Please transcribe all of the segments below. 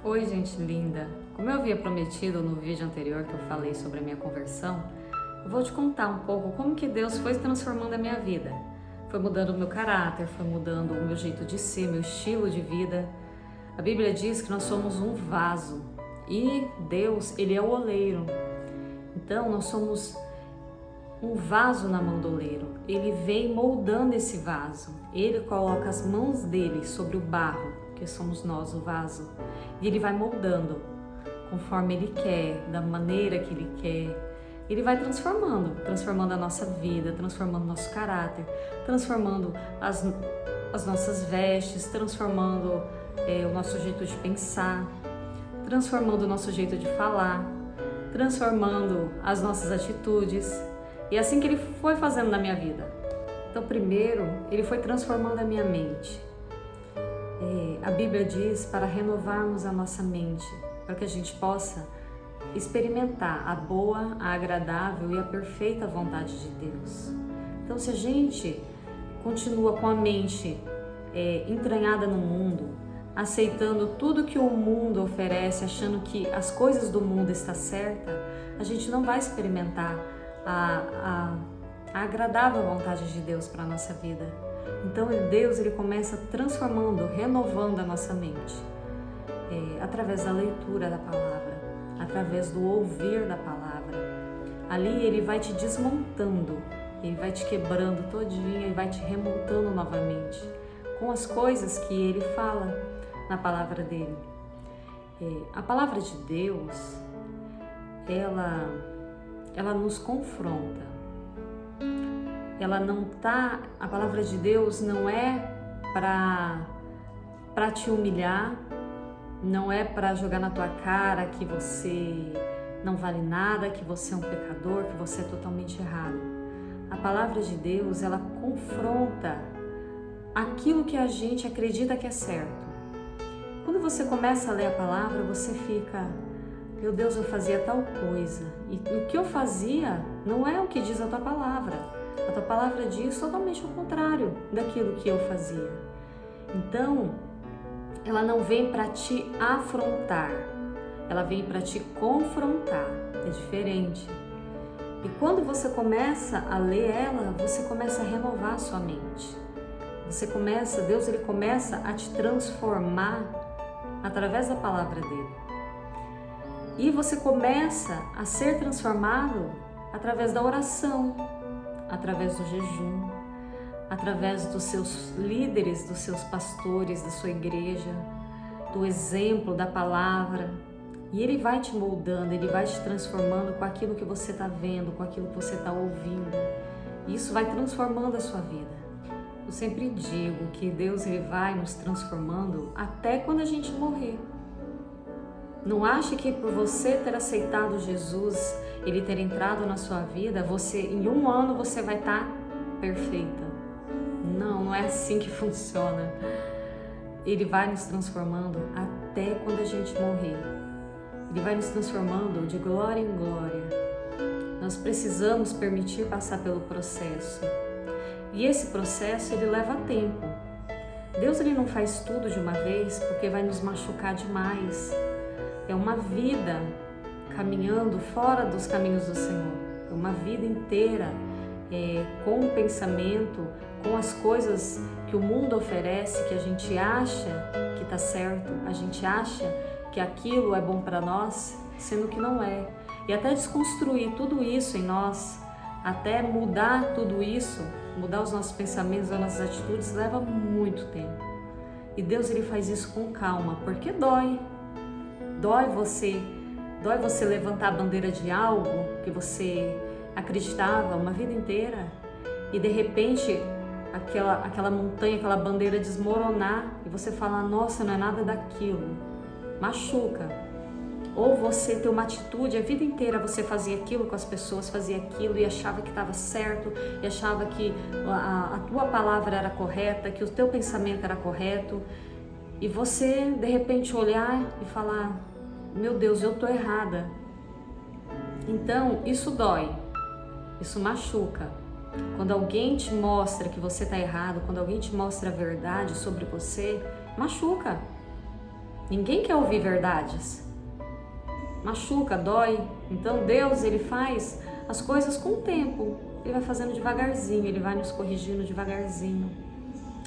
Oi, gente linda! Como eu havia prometido no vídeo anterior que eu falei sobre a minha conversão, eu vou te contar um pouco como que Deus foi transformando a minha vida. Foi mudando o meu caráter, foi mudando o meu jeito de ser, meu estilo de vida. A Bíblia diz que nós somos um vaso e Deus, Ele é o oleiro. Então, nós somos um vaso na mão do oleiro. Ele vem moldando esse vaso. Ele coloca as mãos dele sobre o barro, que somos nós, o vaso. E ele vai moldando conforme ele quer, da maneira que ele quer. Ele vai transformando a nossa vida, transformando o nosso caráter, transformando as nossas vestes, transformando o nosso jeito de pensar, transformando o nosso jeito de falar, transformando as nossas atitudes. E é assim que ele foi fazendo na minha vida. Então, primeiro, ele foi transformando a minha mente. A Bíblia diz para renovarmos a nossa mente, para que a gente possa experimentar a boa, a agradável e a perfeita vontade de Deus. Então, se a gente continua com a mente entranhada no mundo, aceitando tudo que o mundo oferece, achando que as coisas do mundo estão certas, a gente não vai experimentar a agradável vontade de Deus para a nossa vida. Então Deus ele começa transformando, renovando a nossa mente, através da leitura da palavra, através do ouvir da palavra. Ali ele vai te desmontando, ele vai te quebrando todinha e vai te remontando novamente com as coisas que ele fala na palavra dele. A palavra de Deus, ela nos confronta. A palavra de Deus não é para te humilhar, não é para jogar na tua cara que você não vale nada, que você é um pecador, que você é totalmente errado. A palavra de Deus, ela confronta aquilo que a gente acredita que é certo. Quando você começa a ler a palavra, você fica: meu Deus, eu fazia tal coisa, e o que eu fazia não é o que diz a tua palavra. A tua palavra diz totalmente o contrário daquilo que eu fazia. Então, ela não vem para te afrontar, ela vem para te confrontar. É diferente. E quando você começa a ler ela, você começa a renovar a sua mente. Deus ele começa a te transformar através da palavra dele. E você começa a ser transformado através da oração, através do jejum, através dos seus líderes, dos seus pastores, da sua igreja, do exemplo da palavra. E ele vai te moldando, ele vai te transformando com aquilo que você está vendo, com aquilo que você está ouvindo. E isso vai transformando a sua vida. Eu sempre digo que Deus ele vai nos transformando até quando a gente morrer. Não ache que por você ter aceitado Jesus, ele ter entrado na sua vida, em 1 ano você vai estar perfeita. Não é assim que funciona. Ele vai nos transformando até quando a gente morrer. Ele vai nos transformando de glória em glória. Nós precisamos permitir passar pelo processo. E esse processo, ele leva tempo. Deus ele não faz tudo de uma vez porque vai nos machucar demais. É uma vida caminhando fora dos caminhos do Senhor. É uma vida inteira com o pensamento, com as coisas que o mundo oferece, que a gente acha que está certo, a gente acha que aquilo é bom para nós, sendo que não é. E até desconstruir tudo isso em nós, até mudar tudo isso, mudar os nossos pensamentos, as nossas atitudes, leva muito tempo. E Deus ele faz isso com calma, porque dói. Dói você levantar a bandeira de algo que você acreditava uma vida inteira e de repente aquela montanha, aquela bandeira desmoronar e você falar: nossa, não é nada daquilo. Machuca. Ou você ter uma atitude, a vida inteira você fazia aquilo com as pessoas, fazia aquilo e achava que estava certo, e achava que a tua palavra era correta, que o teu pensamento era correto. E você, de repente, olhar e falar: meu Deus, eu estou errada. Então, isso dói, isso machuca. Quando alguém te mostra que você está errado, quando alguém te mostra a verdade sobre você, machuca. Ninguém quer ouvir verdades. Machuca, dói. Então Deus, Ele faz as coisas com o tempo. Ele vai fazendo devagarzinho, Ele vai nos corrigindo devagarzinho.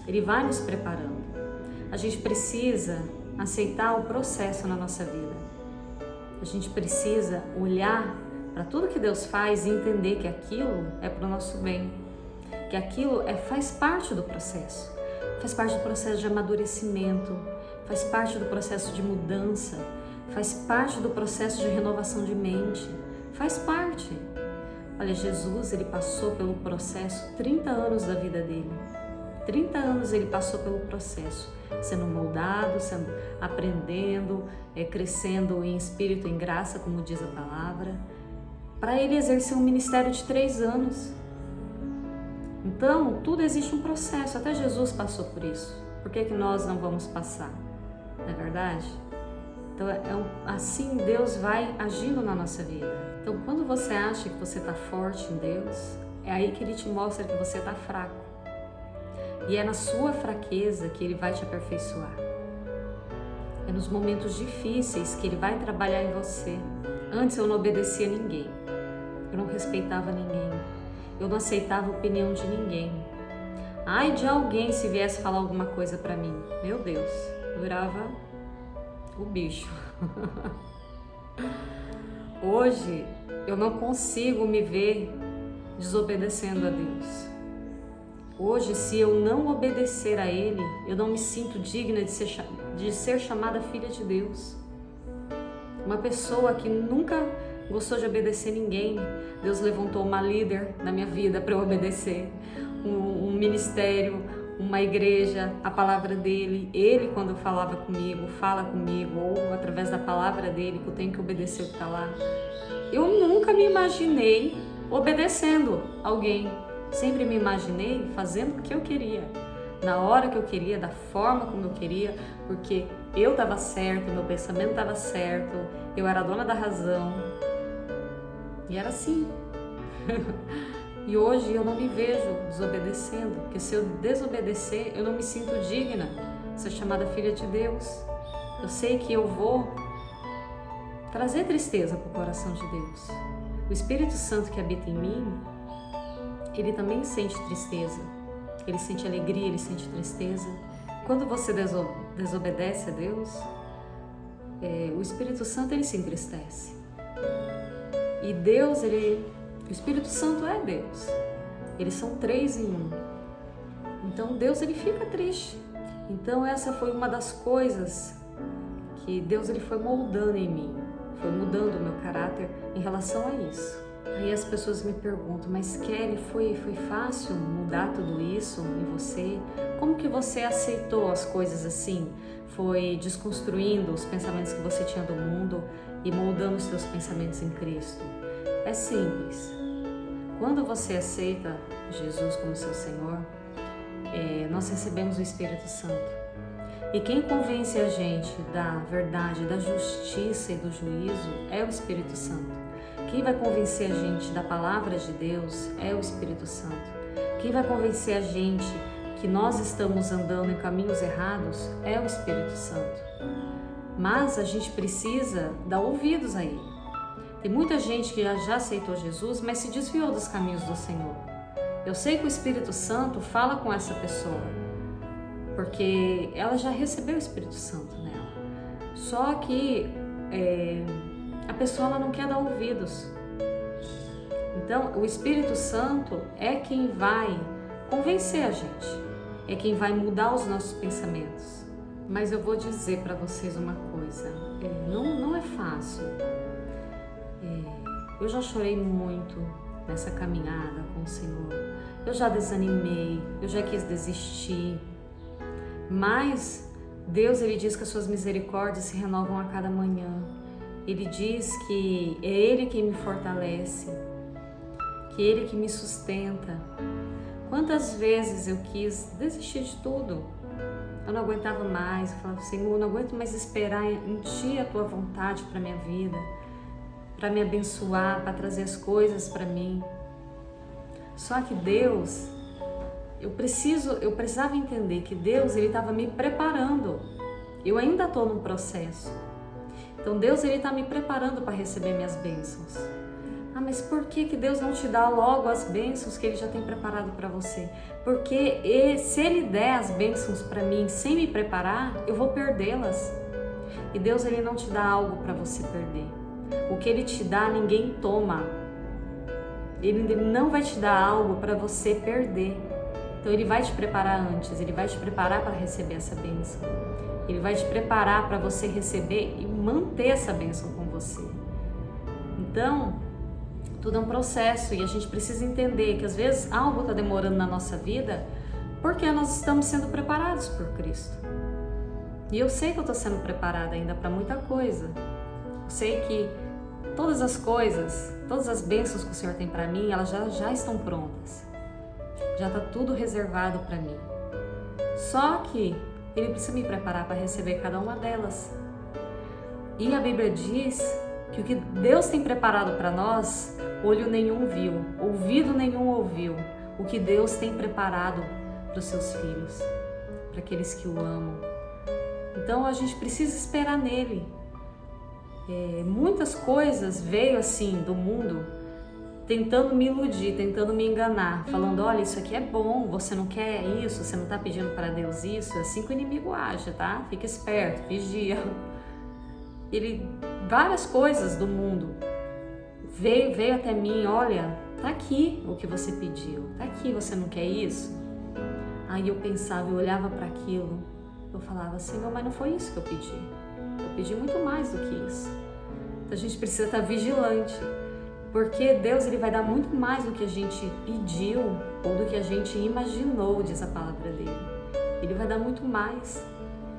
Ele vai nos preparando. A gente precisa aceitar o processo na nossa vida. A gente precisa olhar para tudo que Deus faz e entender que aquilo é para o nosso bem. Que aquilo faz parte do processo. Faz parte do processo de amadurecimento. Faz parte do processo de mudança. Faz parte do processo de renovação de mente. Faz parte. Olha, Jesus, Ele passou pelo processo 30 anos da vida dele. 30 anos Ele passou pelo processo, sendo moldado, aprendendo, crescendo em espírito, em graça, como diz a palavra, para Ele exercer um ministério de 3 anos. Então, tudo existe um processo, até Jesus passou por isso. Por que nós não vamos passar? Não é verdade? Então, assim Deus vai agindo na nossa vida. Então, quando você acha que você está forte em Deus, é aí que Ele te mostra que você está fraco. E é na sua fraqueza que Ele vai te aperfeiçoar. É nos momentos difíceis que Ele vai trabalhar em você. Antes eu não obedecia a ninguém. Eu não respeitava ninguém. Eu não aceitava a opinião de ninguém. Ai de alguém se viesse falar alguma coisa pra mim. Meu Deus, eu virava o bicho. Hoje eu não consigo me ver desobedecendo a Deus. Hoje, se eu não obedecer a Ele, eu não me sinto digna de ser chamada filha de Deus. Uma pessoa que nunca gostou de obedecer ninguém, Deus levantou uma líder na minha vida para eu obedecer, um ministério, uma igreja, a palavra dele. Ele, quando falava comigo, fala comigo, ou através da palavra dele, que eu tenho que obedecer o que está lá. Eu nunca me imaginei obedecendo alguém. Sempre me imaginei fazendo o que eu queria, na hora que eu queria, da forma como eu queria, porque eu estava certo, meu pensamento estava certo, eu era a dona da razão. E era assim. E hoje eu não me vejo desobedecendo, porque se eu desobedecer, eu não me sinto digna de ser chamada filha de Deus. Eu sei que eu vou trazer tristeza para o coração de Deus. O Espírito Santo que habita em mim, Ele também sente tristeza, ele sente alegria, ele sente tristeza. Quando você desobedece a Deus, o Espírito Santo ele se entristece. E Deus, o Espírito Santo é Deus. Eles são 3 em 1. Então Deus ele fica triste. Então essa foi uma das coisas que Deus ele foi moldando em mim, foi mudando o meu caráter em relação a isso. Aí as pessoas me perguntam, mas Kelly, foi fácil mudar tudo isso em você? Como que você aceitou as coisas assim? Foi desconstruindo os pensamentos que você tinha do mundo e moldando os seus pensamentos em Cristo? É simples. Quando você aceita Jesus como seu Senhor, nós recebemos o Espírito Santo. E quem convence a gente da verdade, da justiça e do juízo é o Espírito Santo. Quem vai convencer a gente da palavra de Deus é o Espírito Santo. Quem vai convencer a gente que nós estamos andando em caminhos errados é o Espírito Santo. Mas a gente precisa dar ouvidos a Ele. Tem muita gente que já aceitou Jesus, mas se desviou dos caminhos do Senhor. Eu sei que o Espírito Santo fala com essa pessoa, porque ela já recebeu o Espírito Santo nela. Só que a pessoa ela não quer dar ouvidos. Então, o Espírito Santo é quem vai convencer a gente, é quem vai mudar os nossos pensamentos. Mas eu vou dizer para vocês uma coisa, não é fácil. Eu já chorei muito nessa caminhada com o Senhor. Eu já desanimei, eu já quis desistir. Mas Deus, Ele diz que as suas misericórdias se renovam a cada manhã. Ele diz que é Ele quem me fortalece, que é Ele que me sustenta. Quantas vezes eu quis desistir de tudo? Eu não aguentava mais. Eu falava, Senhor, eu não aguento mais esperar em Ti a Tua vontade para minha vida, para me abençoar, para trazer as coisas para mim. Só que Deus, eu precisava entender que Deus, Ele estava me preparando. Eu ainda estou num processo. Então Deus está me preparando para receber minhas bênçãos. Ah, mas por que Deus não te dá logo as bênçãos que Ele já tem preparado para você? Porque se Ele der as bênçãos para mim sem me preparar, eu vou perdê-las. E Deus, Ele não te dá algo para você perder. O que Ele te dá, ninguém toma. Ele não vai te dar algo para você perder. Então Ele vai te preparar antes, Ele vai te preparar para receber essa bênção. Ele vai te preparar para você receber e manter essa bênção com você. Então, tudo é um processo e a gente precisa entender que às vezes algo está demorando na nossa vida porque nós estamos sendo preparados por Cristo. E eu sei que eu estou sendo preparada ainda para muita coisa. Eu sei que todas as coisas, todas as bênçãos que o Senhor tem para mim, elas já estão prontas. Já está tudo reservado para mim. Só que Ele precisa me preparar para receber cada uma delas. E a Bíblia diz que o que Deus tem preparado para nós, olho nenhum viu, ouvido nenhum ouviu. O que Deus tem preparado para os seus filhos, para aqueles que o amam. Então a gente precisa esperar nele. Muitas coisas veio assim do mundo tentando me iludir, tentando me enganar, falando, olha, isso aqui é bom, você não quer isso, você não está pedindo para Deus isso. É assim que o inimigo age, tá? Fica esperto, vigia. Várias coisas do mundo veio até mim, olha, tá aqui o que você pediu, tá aqui, você não quer isso? Aí eu pensava, eu olhava para aquilo, eu falava, Senhor, mas não foi isso que eu pedi. Eu pedi muito mais do que isso. Então a gente precisa estar vigilante, porque Deus, Ele vai dar muito mais do que a gente pediu ou do que a gente imaginou, diz a palavra dele. Ele vai dar muito mais.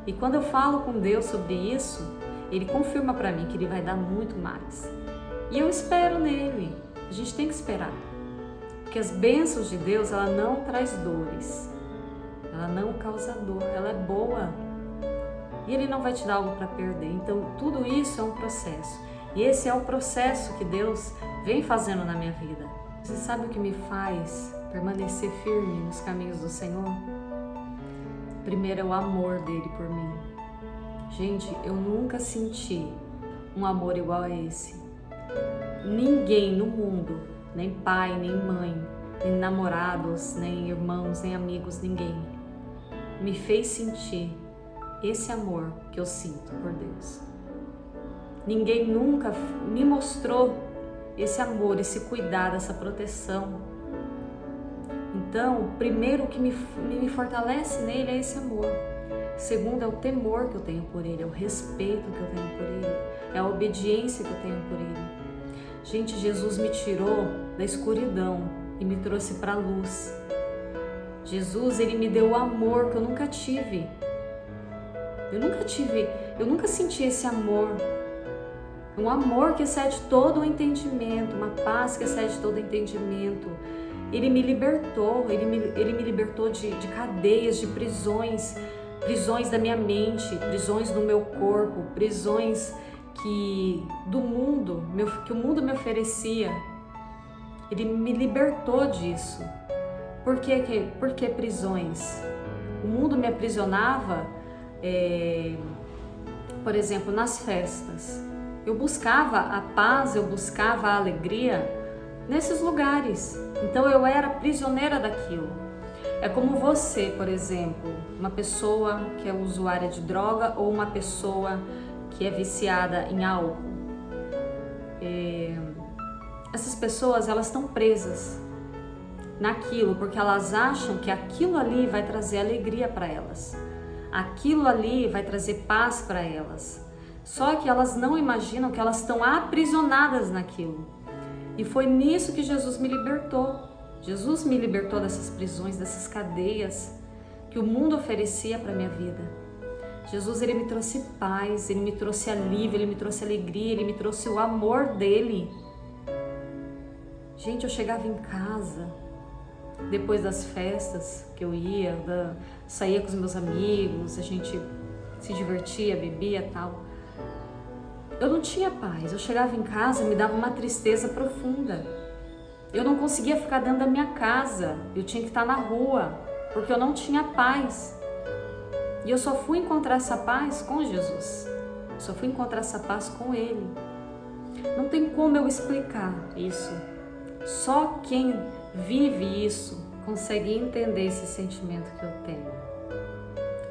E quando eu falo com Deus sobre isso, Ele confirma para mim que Ele vai dar muito mais. E eu espero nele. A gente tem que esperar. Porque as bênçãos de Deus, ela não traz dores. Ela não causa dor. Ela é boa. E Ele não vai te dar algo para perder. Então, tudo isso é um processo. E esse é o processo que Deus vem fazendo na minha vida. Você sabe o que me faz permanecer firme nos caminhos do Senhor? Primeiro é o amor dele por mim. Gente, eu nunca senti um amor igual a esse. Ninguém no mundo, nem pai, nem mãe, nem namorados, nem irmãos, nem amigos, ninguém me fez sentir esse amor que eu sinto por Deus. Ninguém nunca me mostrou esse amor, esse cuidado, essa proteção. Então, primeiro o que me fortalece nele é esse amor. Segundo, é o temor que eu tenho por ele, é o respeito que eu tenho por ele, é a obediência que eu tenho por ele. Gente, Jesus me tirou da escuridão e me trouxe para a luz. Jesus, Ele me deu o amor que eu nunca tive. Eu nunca senti esse amor. Um amor que excede todo o entendimento, uma paz que excede todo o entendimento. Ele me libertou, ele me libertou de cadeias, de prisões da minha mente, prisões do meu corpo, prisões que o mundo me oferecia. Ele me libertou disso. Por que prisões? O mundo me aprisionava, por exemplo, nas festas. Eu buscava a paz, eu buscava a alegria nesses lugares. Então eu era prisioneira daquilo. É como você, por exemplo, uma pessoa que é usuária de droga ou uma pessoa que é viciada em álcool. Essas pessoas, elas estão presas naquilo porque elas acham que aquilo ali vai trazer alegria para elas. Aquilo ali vai trazer paz para elas. Só que elas não imaginam que elas estão aprisionadas naquilo. E foi nisso que Jesus me libertou. Jesus me libertou dessas prisões, dessas cadeias que o mundo oferecia para a minha vida. Jesus, Ele me trouxe paz, Ele me trouxe alívio, Ele me trouxe alegria, Ele me trouxe o amor dEle. Gente, eu chegava em casa, depois das festas que eu saía com os meus amigos, a gente se divertia, bebia e tal. Eu não tinha paz, eu chegava em casa e me dava uma tristeza profunda. Eu não conseguia ficar dentro da minha casa, eu tinha que estar na rua, porque eu não tinha paz. E eu só fui encontrar essa paz com Jesus. Só fui encontrar essa paz com Ele. Não tem como eu explicar isso. Só quem vive isso consegue entender esse sentimento que eu tenho.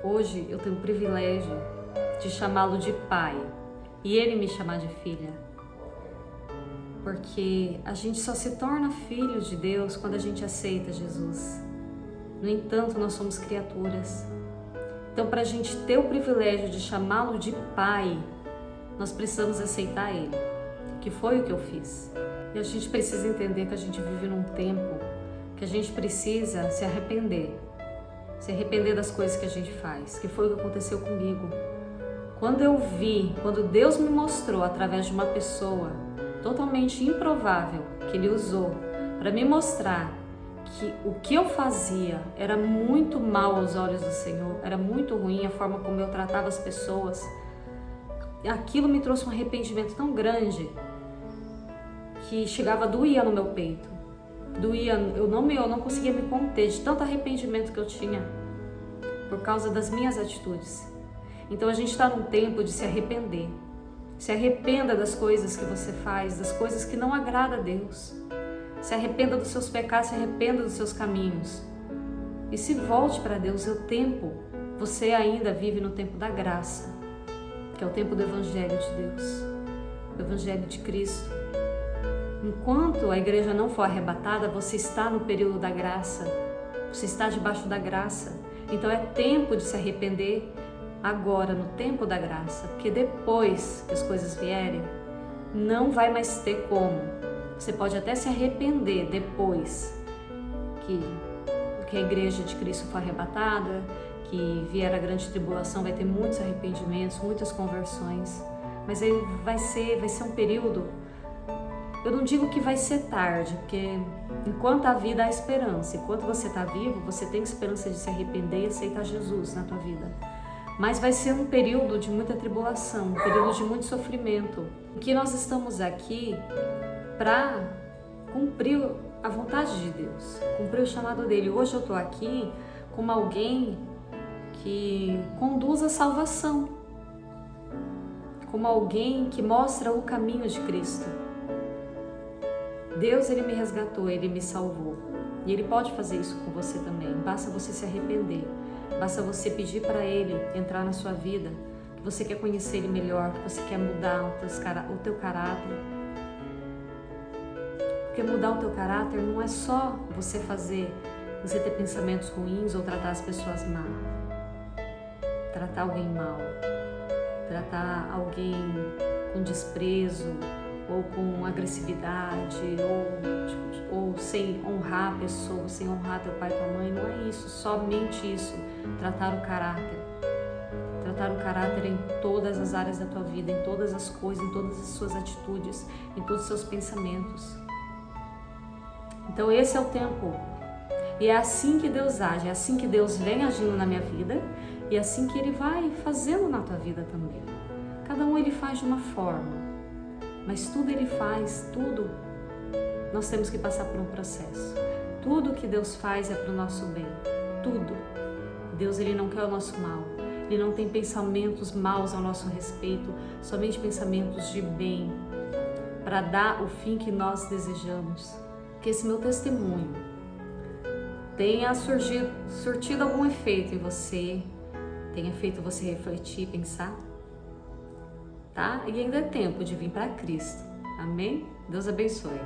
Hoje eu tenho o privilégio de chamá-lo de pai e ele me chamar de filha. Porque a gente só se torna filho de Deus quando a gente aceita Jesus. No entanto, nós somos criaturas. Então, para a gente ter o privilégio de chamá-lo de pai, nós precisamos aceitar ele, que foi o que eu fiz. E a gente precisa entender que a gente vive num tempo que a gente precisa se arrepender das coisas que a gente faz, que foi o que aconteceu comigo. Quando Deus me mostrou através de uma pessoa totalmente improvável que Ele usou para me mostrar que o que eu fazia era muito mal aos olhos do Senhor, era muito ruim a forma como eu tratava as pessoas, aquilo me trouxe um arrependimento tão grande que doía no meu peito. Doía, eu não conseguia me conter de tanto arrependimento que eu tinha por causa das minhas atitudes. Então a gente está num tempo de se arrepender. Se arrependa das coisas que você faz, das coisas que não agradam a Deus. Se arrependa dos seus pecados, se arrependa dos seus caminhos. E se volte para Deus. É o tempo, você ainda vive no tempo da graça, que é o tempo do Evangelho de Deus, o Evangelho de Cristo. Enquanto a igreja não for arrebatada, você está no período da graça, você está debaixo da graça. Então é tempo de se arrepender agora, no tempo da graça, porque depois que as coisas vierem, não vai mais ter como. Você pode até se arrepender depois que a igreja de Cristo for arrebatada, que vier a grande tribulação, vai ter muitos arrependimentos, muitas conversões, mas aí vai ser um período. Eu não digo que vai ser tarde, porque enquanto há vida há esperança. Enquanto você está vivo, você tem esperança de se arrepender e aceitar Jesus na tua vida. Mas vai ser um período de muita tribulação, um período de muito sofrimento. Que nós estamos aqui para cumprir a vontade de Deus, cumprir o chamado dele. Hoje eu estou aqui como alguém que conduz a salvação, como alguém que mostra o caminho de Cristo. Deus, Ele me resgatou, Ele me salvou. E Ele pode fazer isso com você também. Basta você se arrepender. Basta você pedir para Ele entrar na sua vida, que você quer conhecer Ele melhor, que você quer mudar o teu caráter. Porque mudar o teu caráter não é só você ter pensamentos ruins ou tratar as pessoas mal. Tratar alguém mal. Tratar alguém com desprezo, ou com agressividade, ou sem honrar a pessoa, sem honrar teu pai e tua mãe. Não é isso, somente isso. Tratar o caráter. Tratar o caráter em todas as áreas da tua vida, em todas as coisas, em todas as suas atitudes, em todos os seus pensamentos. Então esse é o tempo. E é assim que Deus age, é assim que Deus vem agindo na minha vida e é assim que Ele vai fazendo na tua vida também. Cada um Ele faz de uma forma. Mas tudo Ele faz, tudo, nós temos que passar por um processo. Tudo que Deus faz é para o nosso bem, tudo. Deus, Ele não quer o nosso mal, Ele não tem pensamentos maus ao nosso respeito, somente pensamentos de bem, para dar o fim que nós desejamos. Que esse meu testemunho tenha surtido algum efeito em você, tenha feito você refletir, pensar. Tá? E ainda é tempo de vir para Cristo. Amém? Deus abençoe.